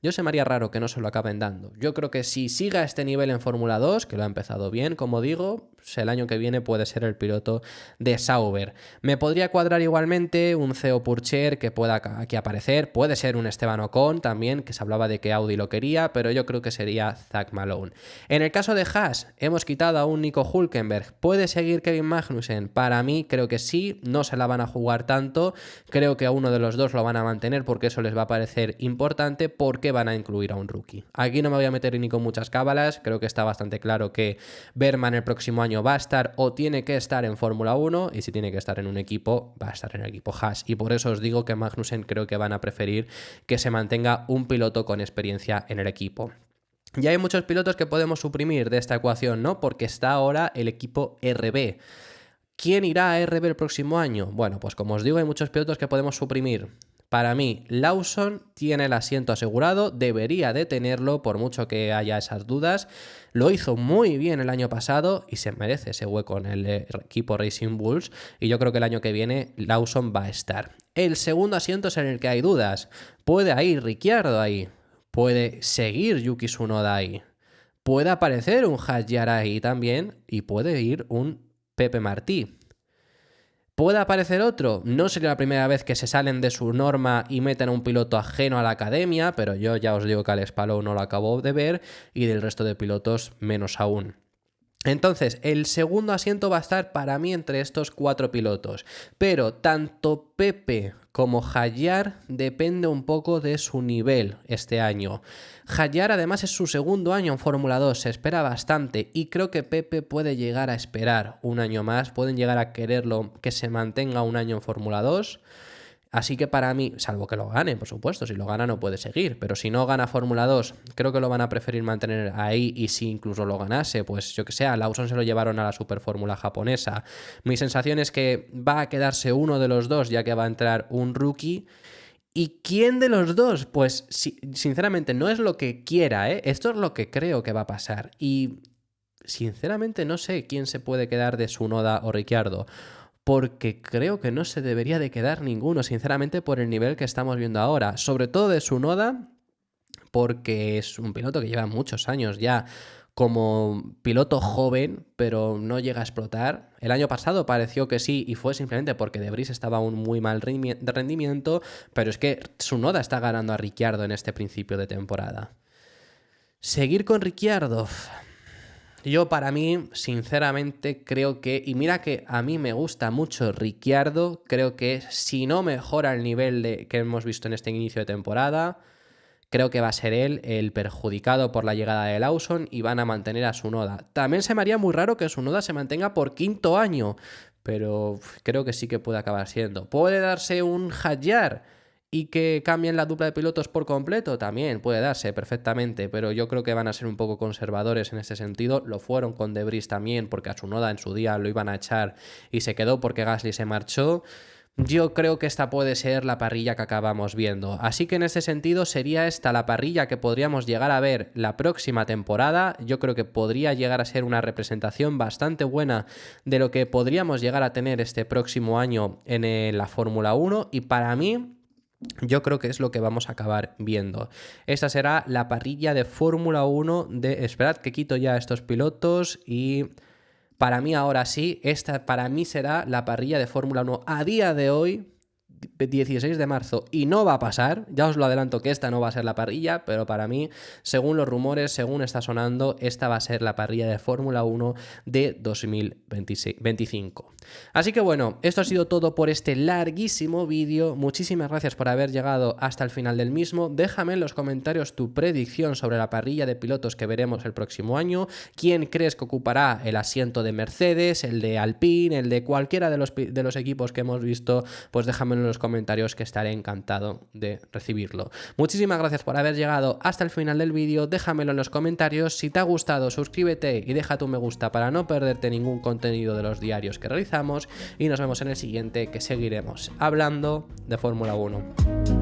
Yo se me haría raro que no se lo acaben dando. Yo creo que si siga a este nivel en Fórmula 2, que lo ha empezado bien, como digo, el año que viene puede ser el piloto de Sauber. Me podría cuadrar igualmente un Theo Pourchaire que pueda aquí aparecer. Puede ser un Esteban Ocon también, que se hablaba de que Audi lo quería, pero yo creo que sería Zak Malone. En el caso de Haas, hemos quitado a un Nico Hülkenberg. ¿Puede seguir Kevin Magnussen? Para mí creo que sí, no se la van a jugar tanto. Creo que a uno de los dos lo van a mantener porque eso les va a parecer importante. ¿Por qué? van a incluir a un rookie. Aquí no me voy a meter ni con muchas cábalas, creo que está bastante claro que Berman el próximo año va a estar o tiene que estar en Fórmula 1, y si tiene que estar en un equipo, va a estar en el equipo Haas. Y por eso os digo que Magnussen creo que van a preferir que se mantenga un piloto con experiencia en el equipo. Ya hay muchos pilotos que podemos suprimir de esta ecuación, ¿no? Porque está ahora el equipo RB. ¿Quién irá a RB el próximo año? Bueno, pues como os digo, hay muchos pilotos que podemos suprimir. Para mí, Lawson tiene el asiento asegurado, debería de tenerlo por mucho que haya esas dudas. Lo hizo muy bien el año pasado y se merece ese hueco en el equipo Racing Bulls, y yo creo que el año que viene Lawson va a estar. El segundo asiento es en el que hay dudas. ¿Puede ir Ricciardo ahí? ¿Puede seguir Yuki Tsunoda ahí? ¿Puede aparecer un Hadjar ahí también? Y puede ir un Pepe Martí. ¿Puede aparecer otro? No sería la primera vez que se salen de su norma y meten a un piloto ajeno a la academia, pero yo ya os digo que Alex Palou no lo acabo de ver, y del resto de pilotos menos aún. Entonces, el segundo asiento va a estar para mí entre estos 4 pilotos, pero tanto Pepe como Hadjar depende un poco de su nivel este año. Hadjar además es su segundo año en Fórmula 2, se espera bastante, y creo que Pepe puede llegar a esperar un año más, pueden llegar a quererlo que se mantenga un año en Fórmula 2. Así que para mí, salvo que lo gane, por supuesto, si lo gana no puede seguir, pero si no gana Fórmula 2, creo que lo van a preferir mantener ahí, y si incluso lo ganase, pues yo que sé, a Lawson se lo llevaron a la Super Fórmula japonesa. Mi sensación es que va a quedarse uno de los dos, ya que va a entrar un rookie. ¿Y quién de los dos? Pues sinceramente no es lo que quiera, ¿eh? Esto es lo que creo que va a pasar, y sinceramente no sé quién se puede quedar de Tsunoda o Ricciardo, porque creo que no se debería de quedar ninguno, sinceramente, por el nivel que estamos viendo ahora. Sobre todo de Tsunoda, porque es un piloto que lleva muchos años ya como piloto joven, pero no llega a explotar. El año pasado pareció que sí, y fue simplemente porque De Vries estaba a un muy mal rendimiento, pero es que Tsunoda está ganando a Ricciardo en este principio de temporada. Seguir con Ricciardo... Yo para mí, sinceramente, creo que, y mira que a mí me gusta mucho Ricciardo, creo que si no mejora el nivel que hemos visto en este inicio de temporada, creo que va a ser él el perjudicado por la llegada de Lawson, y van a mantener a Tsunoda. También se me haría muy raro que Tsunoda se mantenga por 5º año, pero creo que sí que puede acabar siendo. ¿Puede darse un Hadjar y que cambien la dupla de pilotos por completo? También puede darse perfectamente, pero yo creo que van a ser un poco conservadores en ese sentido. Lo fueron con De Vries también, porque a Tsunoda en su día lo iban a echar y se quedó porque Gasly se marchó. Yo creo que esta puede ser la parrilla que acabamos viendo. Así que en ese sentido sería esta la parrilla que podríamos llegar a ver la próxima temporada. Yo creo que podría llegar a ser una representación bastante buena de lo que podríamos llegar a tener este próximo año en la Fórmula 1, y para mí... yo creo que es lo que vamos a acabar viendo. Esta será la parrilla de Fórmula 1 de... Esperad que quito ya estos pilotos, y para mí ahora sí, esta para mí será la parrilla de Fórmula 1 a día de hoy, 16 de marzo, y no va a pasar. Ya os lo adelanto que esta no va a ser la parrilla, pero para mí, según los rumores, según está sonando, esta va a ser la parrilla de Fórmula 1 de 2025. Así que bueno, esto ha sido todo por este larguísimo vídeo. Muchísimas gracias por haber llegado hasta el final del mismo. Déjame en los comentarios tu predicción sobre la parrilla de pilotos que veremos el próximo año. ¿Quién crees que ocupará el asiento de Mercedes, el de Alpine, el de cualquiera de los equipos que hemos visto? Pues déjame en los comentarios, que estaré encantado de recibirlo. Muchísimas gracias por haber llegado hasta el final del vídeo. Déjamelo en los comentarios. Si te ha gustado, suscríbete y deja tu me gusta para no perderte ningún contenido de los diarios que realizamos, y nos vemos en el siguiente, que seguiremos hablando de Fórmula 1.